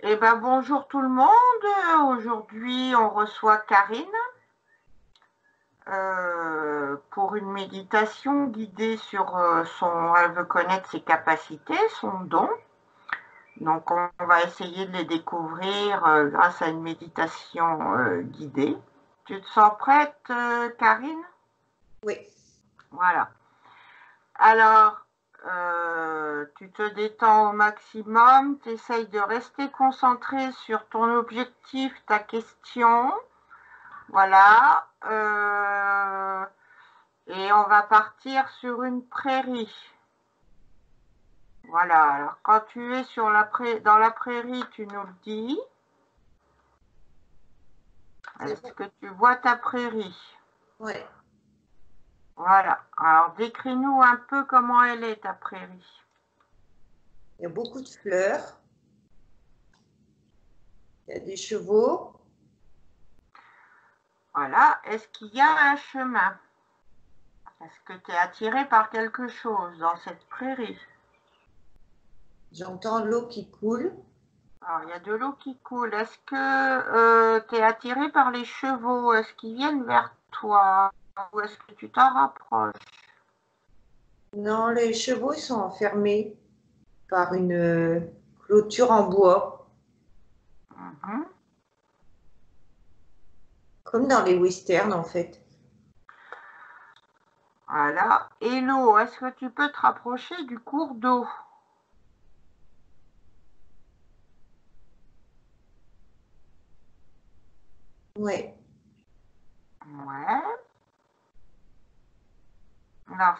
Eh ben, bonjour tout le monde. Aujourd'hui, on reçoit Karine pour une méditation guidée sur elle veut connaître ses capacités, son don. Donc, on va essayer de les découvrir grâce à une méditation guidée. Tu te sens prête, Karine? Oui. Voilà. Alors, tu te détends au maximum, tu essayes de rester concentré sur ton objectif, ta question. Voilà. Et on va partir sur une prairie. Voilà. Alors, quand tu es dans la prairie, tu nous le dis. Est-ce que tu vois ta prairie? Oui. Voilà. Alors, décris-nous un peu comment elle est, ta prairie. Il y a beaucoup de fleurs. Il y a des chevaux. Voilà. Est-ce qu'il y a un chemin? Est-ce que tu es attiré par quelque chose dans cette prairie? J'entends l'eau qui coule. Alors, il y a de l'eau qui coule. Est-ce que tu es attiré par les chevaux? Est-ce qu'ils viennent vers toi? Ou est-ce que tu t'en rapproches? Non, les chevaux ils sont enfermés par une clôture en bois, Mhm. comme dans les westerns en fait. Voilà. Et l'eau, est-ce que tu peux te rapprocher du cours d'eau? Oui. Ouais. Alors,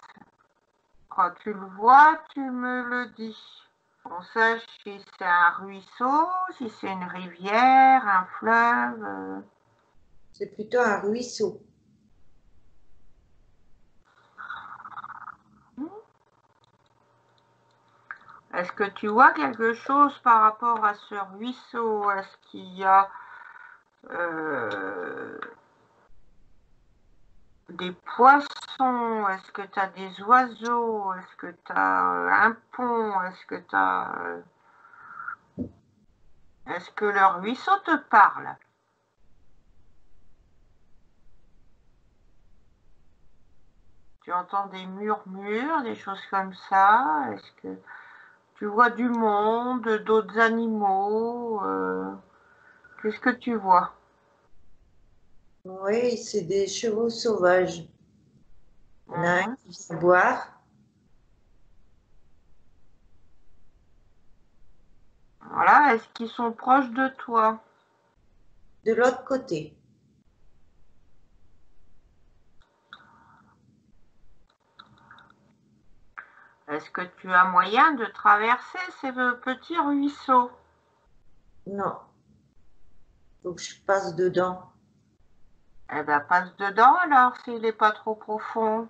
quand tu le vois, tu me le dis. On sache si c'est un ruisseau, si c'est une rivière, un fleuve. C'est plutôt un ruisseau. Est-ce que tu vois quelque chose par rapport à ce ruisseau? Est-ce qu'il y a des poissons? Est-ce que tu as des oiseaux? Est-ce que tu as un pont? Est-ce que tu as... Est-ce que le ruisseau te parle? Tu entends des murmures, des choses comme ça? Est-ce que tu vois du monde, d'autres animaux? Qu'est-ce que tu vois? Oui, c'est des chevaux sauvages. Il y en a un Mhm. qui vient boire. Voilà, est-ce qu'ils sont proches de toi? De l'autre côté. Est-ce que tu as moyen de traverser ces petits ruisseaux? Non, faut que je passe dedans. Eh bien, passe dedans alors, s'il n'est pas trop profond.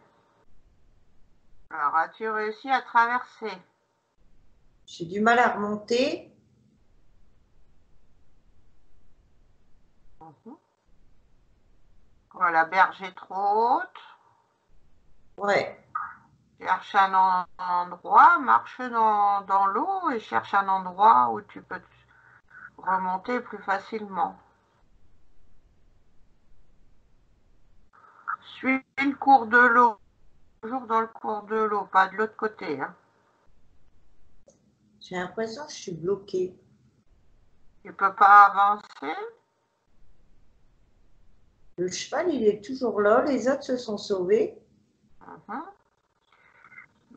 Alors, as-tu réussi à traverser? J'ai du mal à remonter. Quand la berge est trop haute, Ouais. cherche un endroit, marche dans l'eau et cherche un endroit où tu peux remonter plus facilement. Suis le cours de l'eau, toujours dans le cours de l'eau, pas de l'autre côté. Hein. J'ai l'impression que je suis bloquée. Tu ne peux pas avancer. Le cheval, il est toujours là. Les autres se sont sauvés. Mhm.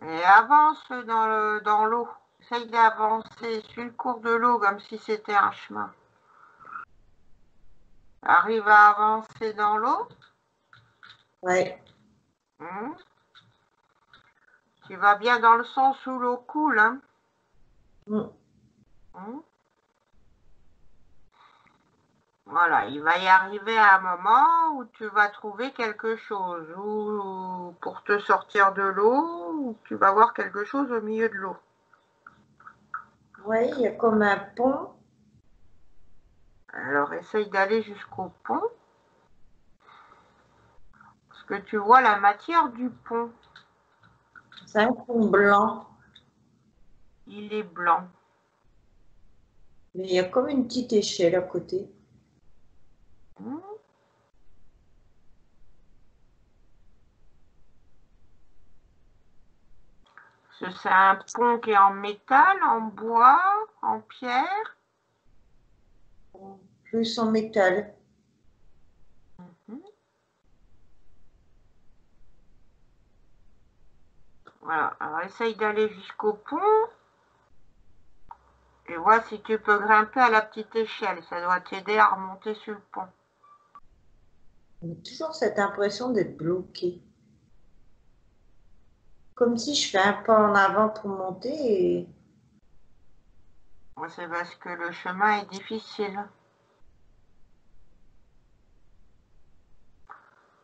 Et avance dans l'eau. Essaye d'avancer, suis le cours de l'eau comme si c'était un chemin. Arrive à avancer dans l'eau. Ouais. Tu vas bien dans le sens où l'eau coule. Hein. Mm. Voilà, il va y arriver un moment où tu vas trouver quelque chose, ou pour te sortir de l'eau, ou tu vas voir quelque chose au milieu de l'eau. Ouais, il y a comme un pont. Alors essaye d'aller jusqu'au pont, parce que tu vois la matière du pont. C'est un pont blanc. Il est blanc. Mais il y a comme une petite échelle à côté. Hmm. C'est un pont qui est en métal, en bois, en pierre. Plus en métal. Mhm. Voilà, alors essaye d'aller jusqu'au pont et vois si tu peux grimper à la petite échelle. Ça doit t'aider à remonter sur le pont. J'ai toujours cette impression d'être bloqué. Comme si je fais un pas en avant pour monter et C'est parce que le chemin est difficile.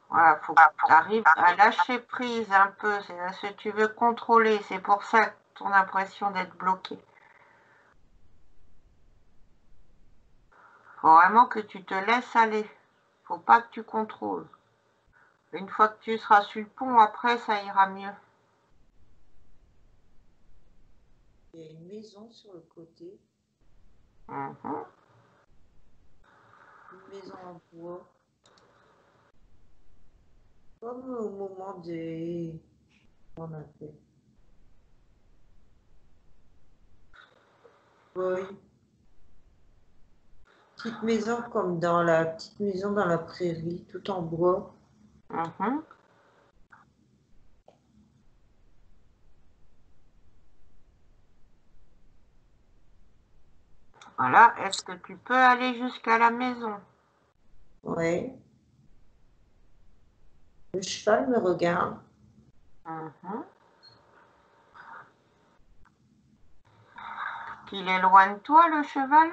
Voilà, faut que tu arrives à lâcher prise un peu. C'est parce que tu veux contrôler. C'est pour ça ton impression d'être bloqué. Faut vraiment que tu te laisses aller. Faut pas que tu contrôles. Une fois que tu seras sur le pont, après, ça ira mieux. il y a une maison sur le côté. Mhm. Une maison en bois. Comme au moment des... Comment on appelle? Oui. Petite maison comme dans la petite maison dans la prairie, tout en bois. Mhm. Voilà, est-ce que tu peux aller jusqu'à la maison? Ouais. Le cheval me regarde. Mhm. Qu'il est loin de toi, le cheval?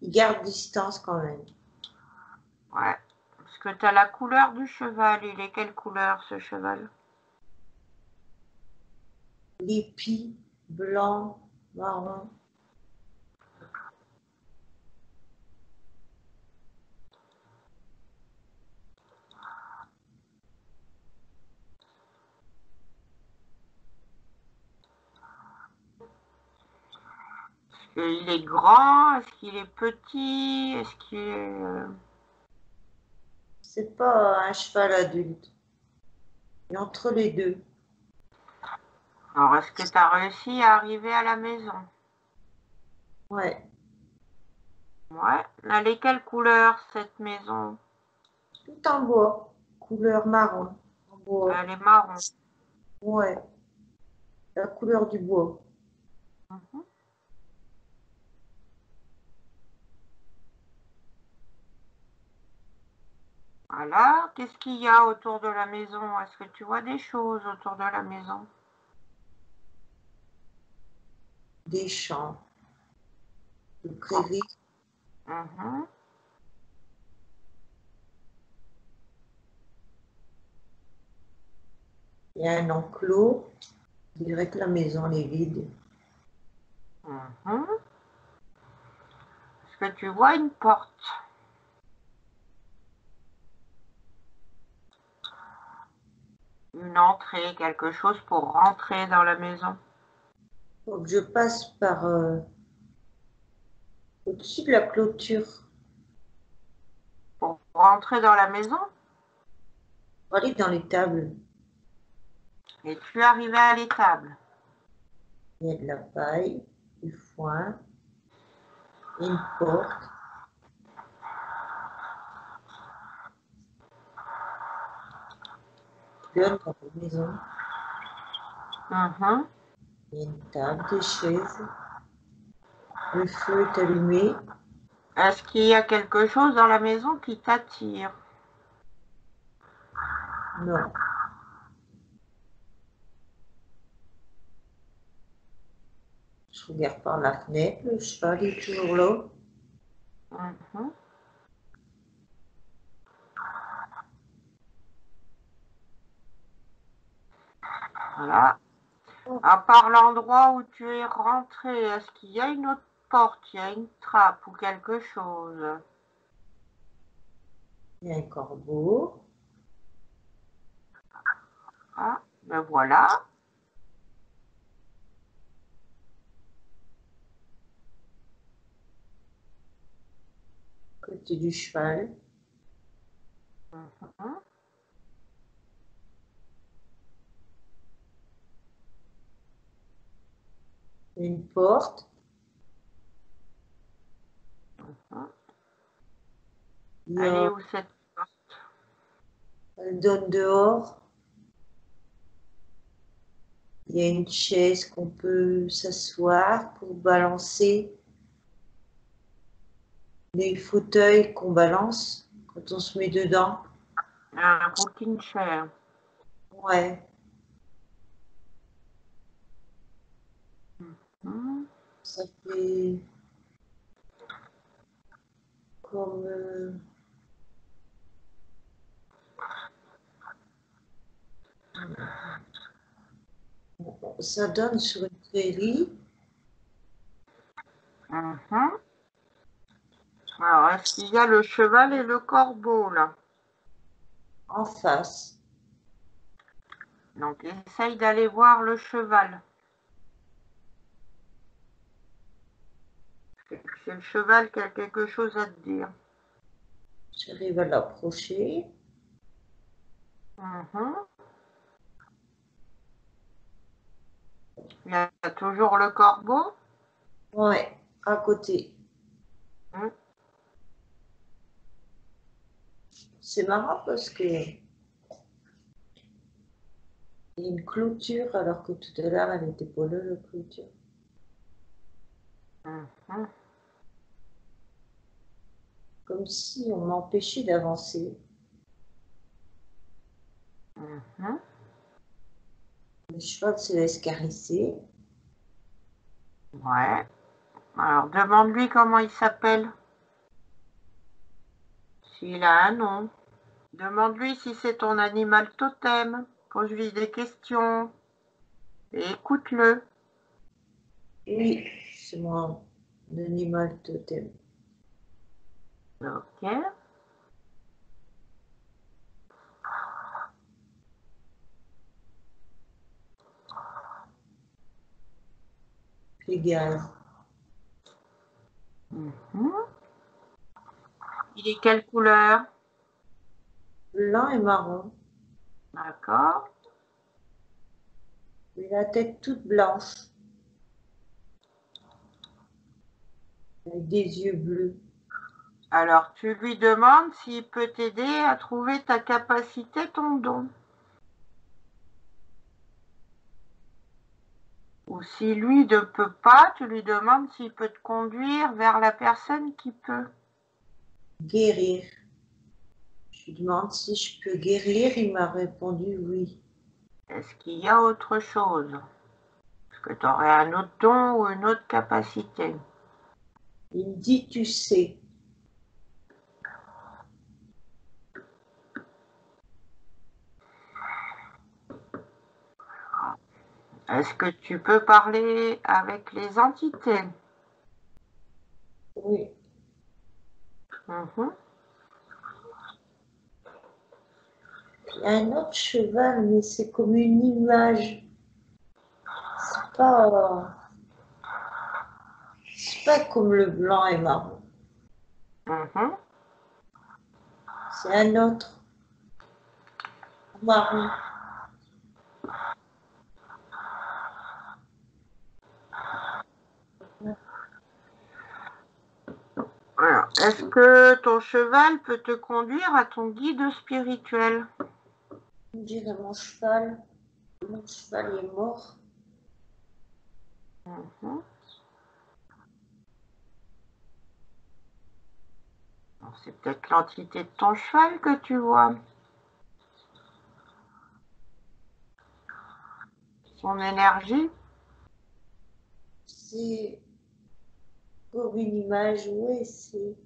Il garde distance quand même. Ouais. Parce que tu as la couleur du cheval. Il est quelle couleur, ce cheval? L'épi, blanc, marron. Il est grand? Est-ce qu'il est petit? Est-ce qu'il est... C'est pas un cheval adulte. Et entre les deux. Alors, est-ce que tu as réussi à arriver à la maison? Ouais. Ouais. Elle est quelle couleur, cette maison? Tout en bois. Couleur marron. En bois. Elle est marron. Ouais. La couleur du bois. Mhm. Voilà. Qu'est-ce qu'il y a autour de la maison? Est-ce que tu vois des choses autour de la maison? Des champs. De prairies. Mhm. Il y a un enclos. Je dirais que la maison est vide. Mhm. Est-ce que tu vois une porte? Une entrée, quelque chose pour rentrer dans la maison? Faut que je passe par au-dessus de la clôture. Pour rentrer dans la maison? Pour aller dans les tables. Et tu es arrivé à l'étable. Il y a de la paille, du foin, et une porte. Donne dans la maison. Mhm. Il y a une table, des chaises. Le feu est allumé. Est-ce qu'il y a quelque chose dans la maison qui t'attire? Non. Je regarde par la fenêtre. Le cheval est toujours là. Mhm. Voilà. À part l'endroit où tu es rentré, est-ce qu'il y a une autre porte, il y a une trappe ou quelque chose? Il y a un corbeau. Ah, ben voilà. « 」 « 」 « 」 « 」 « 」 « 」 « 」 « 」 « 」 « 」 « 」 « 」 « 」 « 」 « 」 « 」 « 」 « 」 « 」 « 」 « 」 « 」 « 」 « 」 « 」 « 」 « 」 « 」 « 」 « 」 « côté du cheval. Mhm. Une porte. Il y Elle est a, où cette porte? elle donne dehors. Il y a une chaise qu'on peut s'asseoir pour balancer. Les fauteuils qu'on balance quand on se met dedans. Un rocking chair. Ouais, Mhm. ça fait comme ça donne sur une prairie Mhm. Alors, est-ce qu'il y a le cheval et le corbeau là? en face. Donc, essaye d'aller voir le cheval. C'est le cheval qui a quelque chose à te dire. J'arrive à l'approcher. Mhm. Il y a toujours le corbeau. Ouais, à côté. Mhm. C'est marrant parce que il y a une clôture alors que tout à l'heure elle était pas là, la clôture. Mhm. Comme si on m'empêchait d'avancer. Mhm. Le cheval se laisse caresser. Ouais. Alors, demande-lui comment il s'appelle. S'il a un nom. Demande-lui si c'est ton animal totem. Pose-lui des questions et écoute-le. Oui, c'est mon animal totem. Ok. Pégase. Mhm. Il est quelle couleur? Blanc et marron. D'accord. Il a la tête toute blanche, avec des yeux bleus. Alors, tu lui demandes s'il peut t'aider à trouver ta capacité, ton don. Ou si lui ne peut pas, tu lui demandes s'il peut te conduire vers la personne qui peut. Guérir. Je lui demande si je peux guérir. Il m'a répondu oui. Est-ce qu'il y a autre chose? Est-ce que tu aurais un autre don ou une autre capacité? Il me dit tu sais. Est-ce que tu peux parler avec les entités? Oui. Mhm. Il y a un autre cheval, mais c'est comme une image. C'est pas comme le blanc et marron. Mhm. C'est un autre marron. Alors, est-ce que ton cheval peut te conduire à ton guide spirituel? On dirait mon cheval est mort. Mhm. C'est peut-être l'entité de ton cheval que tu vois. Son énergie. C'est comme une image, oui, c'est.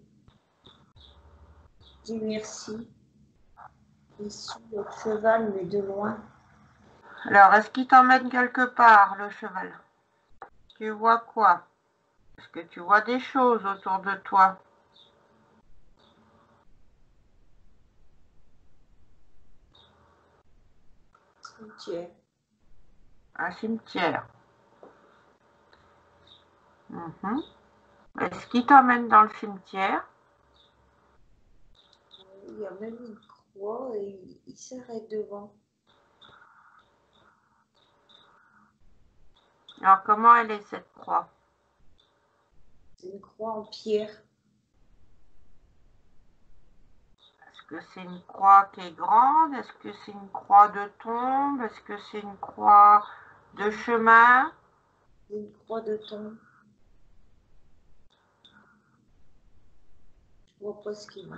Dis merci. Il suit le cheval, mais de loin. Alors, est-ce qu'il t'emmène quelque part, le cheval? Tu vois quoi? Est-ce que tu vois des choses autour de toi? Cimetière. Un cimetière. Mhm. Est-ce qu'il t'emmène dans le cimetière? il y a même une croix et il s'arrête devant. Alors, comment elle est cette croix? C'est une croix en pierre. Est-ce que c'est une croix qui est grande? Est-ce que c'est une croix de tombe? Est-ce que c'est une croix de chemin? C'est une croix de tombe. Je vois pas ce qu'il a.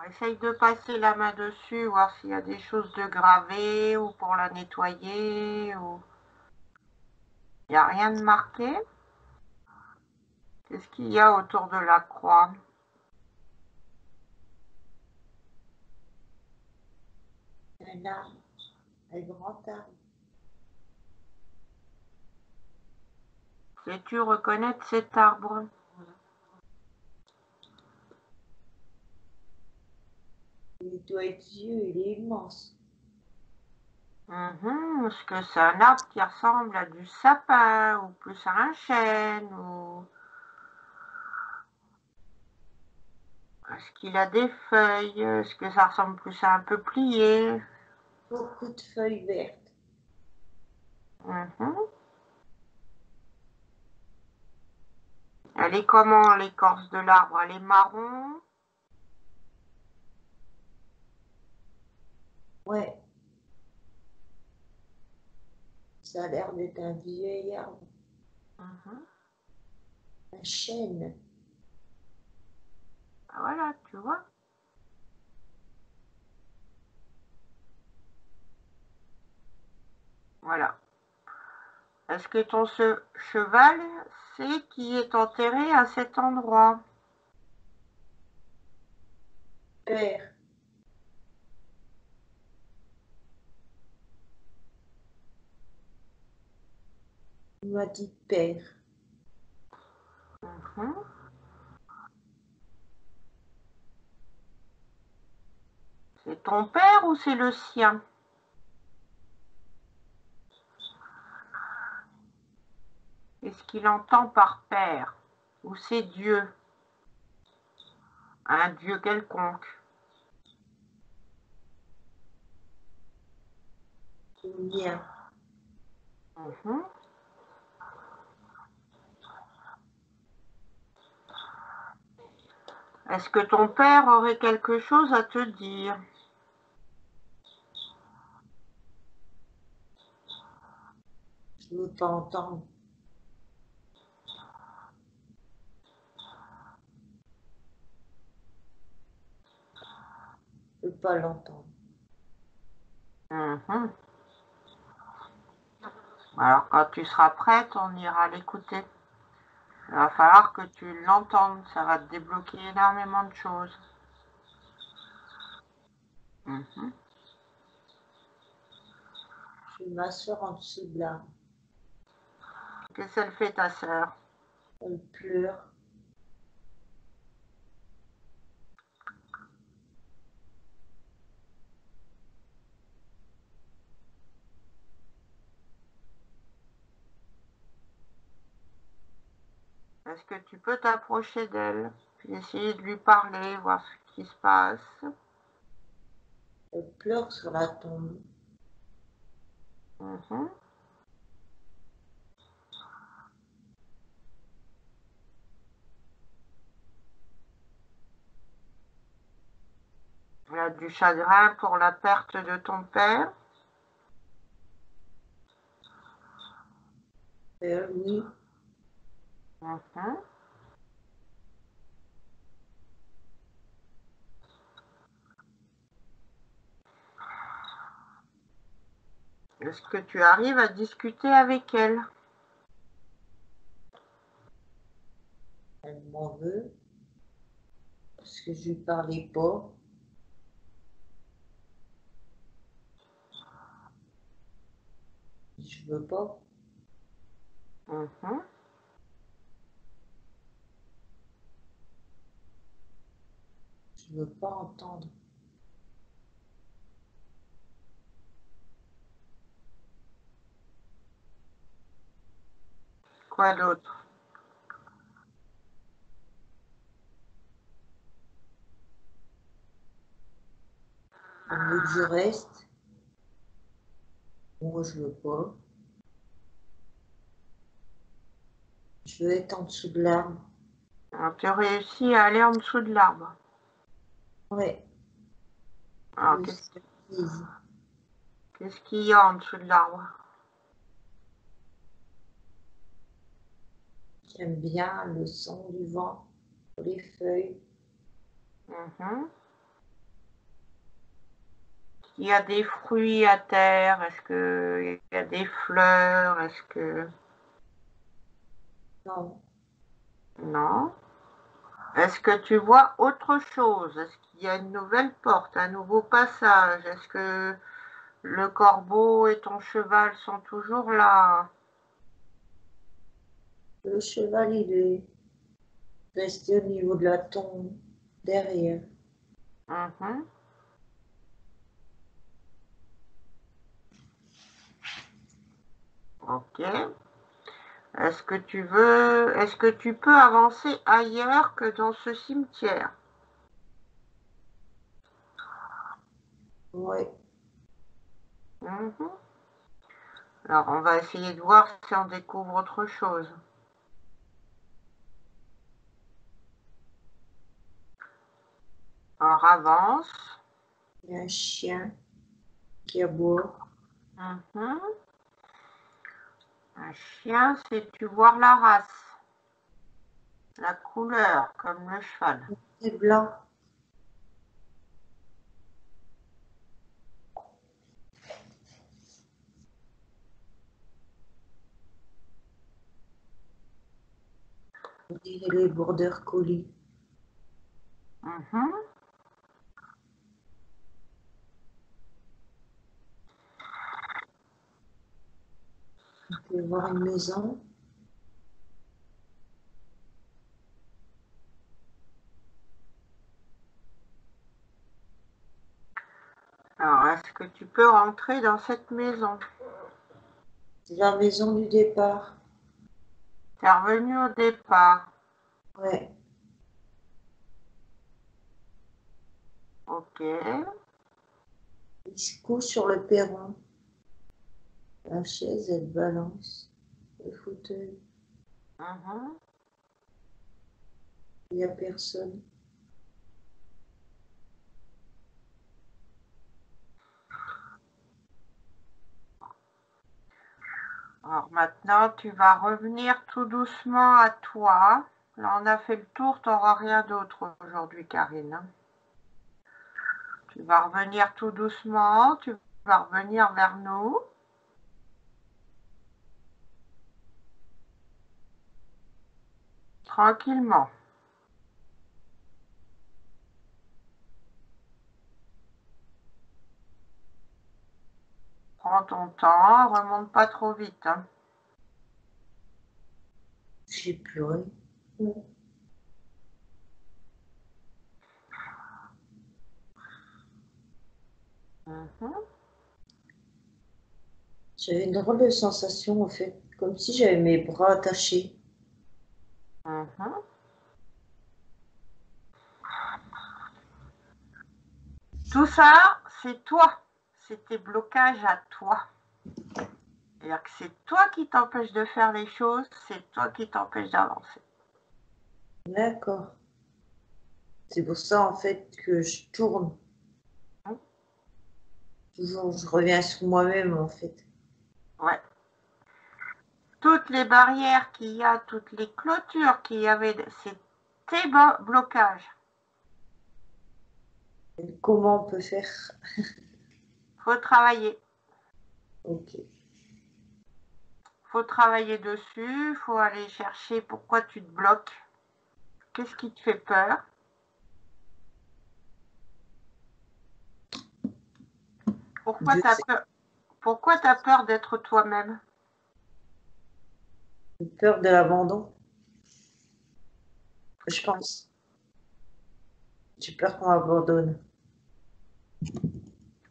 Essaye de passer la main dessus, voir s'il y a des choses de gravées ou pour la nettoyer. Ou... Il n'y a rien de marqué. Qu'est-ce qu'il y a autour de la croix? Un arbre, un grand arbre. Sais-tu reconnaître cet arbre? Il doit être vieux, il est immense. Est-ce que c'est un arbre qui ressemble à du sapin ou plus à un chêne ou... Est-ce qu'il a des feuilles? Est-ce que ça ressemble plus à un peuplier? Beaucoup de feuilles vertes. Elle est comment l'écorce de l'arbre? Elle est marron? Ouais. Ça a l'air d'être un vieil arbre. Un chêne. Ah, voilà, tu vois. Voilà. Est-ce que ton cheval sait qui est enterré à cet endroit? Père. Il m'a dit père. C'est ton père ou c'est le sien? Qu'est-ce qu'il entend par père? Ou c'est Dieu? Un Dieu quelconque? Le mien. Est-ce que ton père aurait quelque chose à te dire? Je ne veux pas entendre. Je ne veux pas l'entendre. Alors, quand tu seras prête, on ira l'écouter. Il va falloir que tu l'entendes, ça va te débloquer énormément de choses. Je vais m'asseoir en dessous de l'arbre. Qu'est-ce qu'elle fait, ta sœur? Elle pleure. Est-ce que tu peux t'approcher d'elle, puis essayer de lui parler, voir ce qui se passe? Elle pleure sur la tombe. Il y a du chagrin pour la perte de ton père? Oui. Est-ce que tu arrives à discuter avec elle? Elle m'en veut. Parce que je lui parlais pas. Je veux pas. Je veux pas entendre. Quoi d'autre? On veut que je reste. Moi, je veux pas. Je veux être en dessous de l'arbre. Alors, tu réussis à aller en dessous de l'arbre. Ouais. Alors, Oui, qu'est-ce qu'il y a en dessous de l'arbre? j'aime bien le son du vent sur les feuilles. Mhm. Il y a des fruits à terre? Est-ce qu'il y a des fleurs? Est-ce que... Non, Non. Est-ce que tu vois autre chose? Est-ce qu'il y a une nouvelle porte, un nouveau passage? Est-ce que le corbeau et ton cheval sont toujours là? le cheval, il est resté au niveau de la tombe, derrière. Mhm. Ok. Est-ce que tu peux avancer ailleurs que dans ce cimetière? Ouais. Mhm. Alors, on va essayer de voir si on découvre autre chose. Alors, avance. Il y a un chien qui aboie. Mhm. Un chien, c'est tu voir la race, la couleur, comme le cheval. C'est blanc. On dirait les border collies. Mhm. On peut voir une maison. Alors, est-ce que tu peux rentrer dans cette maison? C'est la maison du départ. Tu es revenu au départ. Ouais. Ok. Il se couche sur le perron. La chaise, elle balance. Le fauteuil, Mhm. il n'y a personne. Alors maintenant, tu vas revenir tout doucement à toi. Là, on a fait le tour, tu n'auras rien d'autre aujourd'hui, Karine. Tu vas revenir tout doucement, tu vas revenir vers nous. Tranquillement. Prends ton temps, remonte pas trop vite. Hein. J'ai pleuré. Mhm. J'avais une drôle de sensation, en fait, comme si j'avais mes bras attachés. Mhm. Tout ça, c'est toi. C'est tes blocages à toi. C'est-à-dire que c'est toi qui t'empêche de faire les choses, c'est toi qui t'empêche d'avancer. D'accord. C'est pour ça, en fait, que je tourne. Mhm. Toujours, je reviens sur moi-même, en fait. Ouais. Toutes les barrières qu'il y a, toutes les clôtures qu'il y avait, c'est tes blocages. Et comment on peut faire? Faut travailler. Ok. Faut travailler dessus, faut aller chercher pourquoi tu te bloques. Qu'est-ce qui te fait peur? Pourquoi Je tu as sais. peur? Pourquoi tu as peur d'être toi-même? J'ai peur de l'abandon, je pense. J'ai peur qu'on m'abandonne.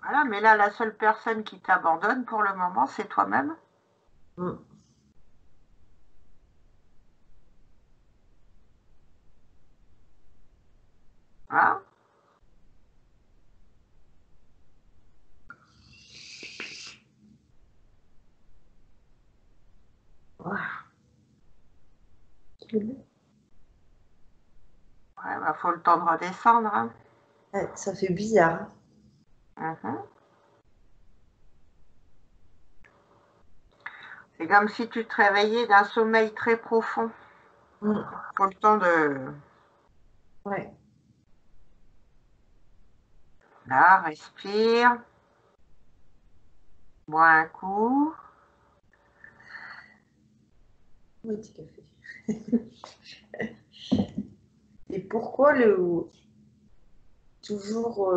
Voilà, mais là, la seule personne qui t'abandonne pour le moment, c'est toi-même. Mm. Hein. Ouais, bah, faut le temps de redescendre. Hein. ça fait bizarre. Mhm. C'est comme si tu te réveillais d'un sommeil très profond. Faut le temps de... Ouais. Là, respire. Bois un coup. Petit café. Et pourquoi le toujours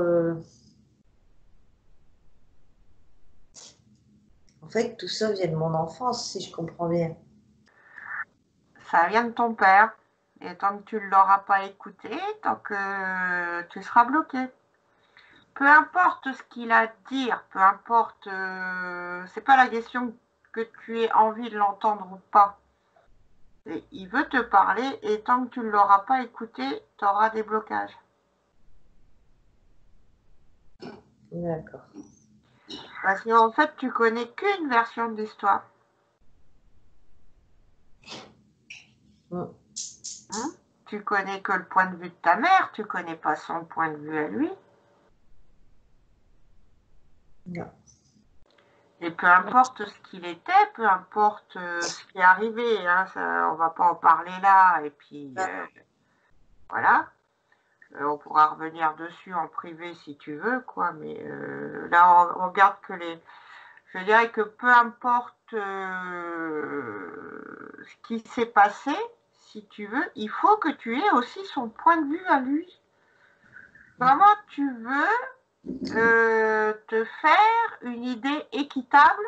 en fait tout ça vient de mon enfance, si je comprends bien. Ça vient de ton père. Et tant que tu ne l'auras pas écouté, tant que tu seras bloqué. Peu importe ce qu'il a à te dire, peu importe, c'est pas la question que tu aies envie de l'entendre ou pas. Il veut te parler et tant que tu ne l'auras pas écouté, tu auras des blocages. D'accord. Parce qu'en fait, tu connais qu'une version de l'histoire. Hein? Tu connais que le point de vue de ta mère, tu connais pas son point de vue à lui. Non. Et peu importe ce qu'il était, peu importe ce qui est arrivé, hein, ça, on va pas en parler là, et puis voilà. On pourra revenir dessus en privé si tu veux, quoi, mais là, on regarde que les... Je dirais que peu importe ce qui s'est passé, si tu veux, il faut que tu aies aussi son point de vue à lui. Comment tu veux te faire une idée équitable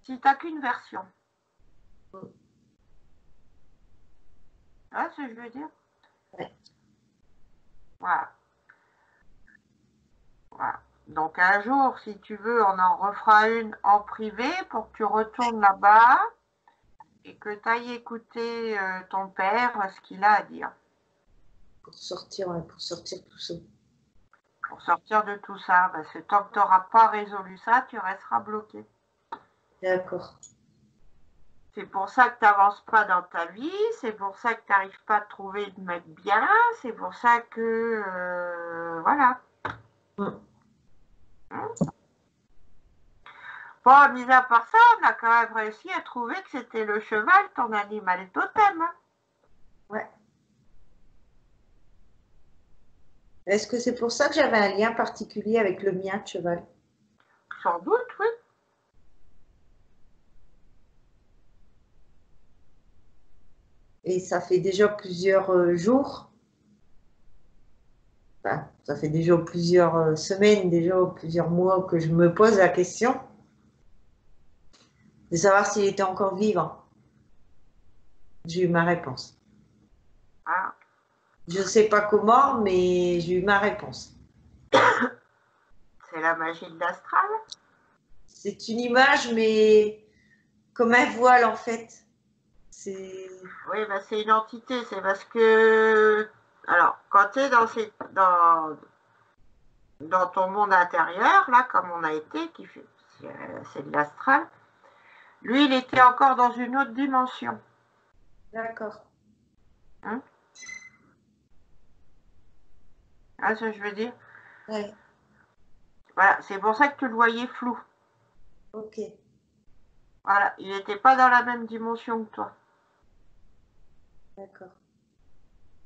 si tu n'as qu'une version? Ouais, ce que je veux dire. Ouais. Voilà. Voilà. Donc un jour, si tu veux, on en refera une en privé pour que tu retournes là-bas et que tu ailles écouter ton père, ce qu'il a à dire. Pour sortir tout ça. Pour sortir de tout ça, parce que tant que tu n'auras pas résolu ça, tu resteras bloqué. D'accord. C'est pour ça que tu n'avances pas dans ta vie, c'est pour ça que tu n'arrives pas à te trouver de mec bien, c'est pour ça que... voilà. Bon, mis à part ça, on a quand même réussi à trouver que c'était le cheval, ton animal totem. Ouais. Est-ce que c'est pour ça que j'avais un lien particulier avec le mien de cheval? Sans doute, oui. Et ça fait déjà plusieurs jours, enfin, ça fait déjà plusieurs semaines, déjà plusieurs mois que je me pose la question de savoir s'il était encore vivant. J'ai eu ma réponse. Ah. Je ne sais pas comment, mais j'ai eu ma réponse. C'est la magie de l'astral. C'est une image, mais comme un voile en fait. Oui, bah, c'est une entité. C'est parce que... Alors, quand tu es dans ton monde intérieur, là, comme on a été, c'est de l'astral, lui, il était encore dans une autre dimension. D'accord. Hein? Ah, ce que je veux dire. Ouais. Voilà, c'est pour ça que tu le voyais flou. Ok. Voilà, il n'était pas dans la même dimension que toi. D'accord.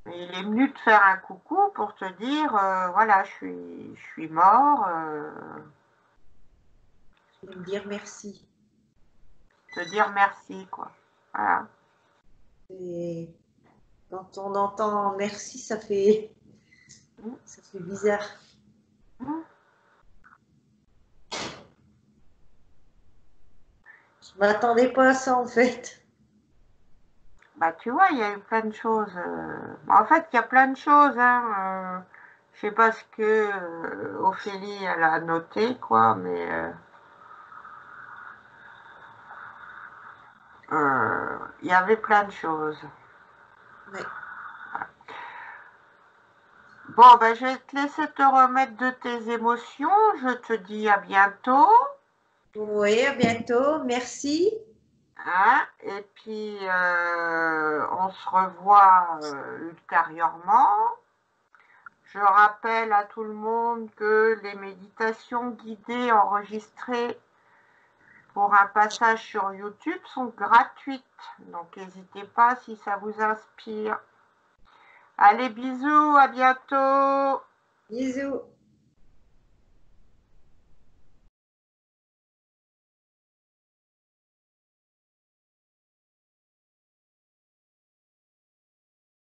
Et il est venu te faire un coucou pour te dire, voilà, je suis mort. Je vais me dire merci. Te dire merci, quoi. Voilà. Et quand on entend merci, ça fait bizarre. Mmh. Je m'attendais pas à ça en fait. Bah, tu vois, il y a eu plein de choses. En fait, il y a plein de choses. Hein, je sais pas ce que Ophélie, elle a noté, quoi, mais il y avait plein de choses. Ouais. Bon, ben, je vais te laisser te remettre de tes émotions. Je te dis à bientôt. Oui, à bientôt. Merci. Hein, et puis, on se revoit ultérieurement. Je rappelle à tout le monde que les méditations guidées enregistrées pour un passage sur YouTube sont gratuites. Donc, n'hésitez pas si ça vous inspire. Allez, bisous, à bientôt. Bisous.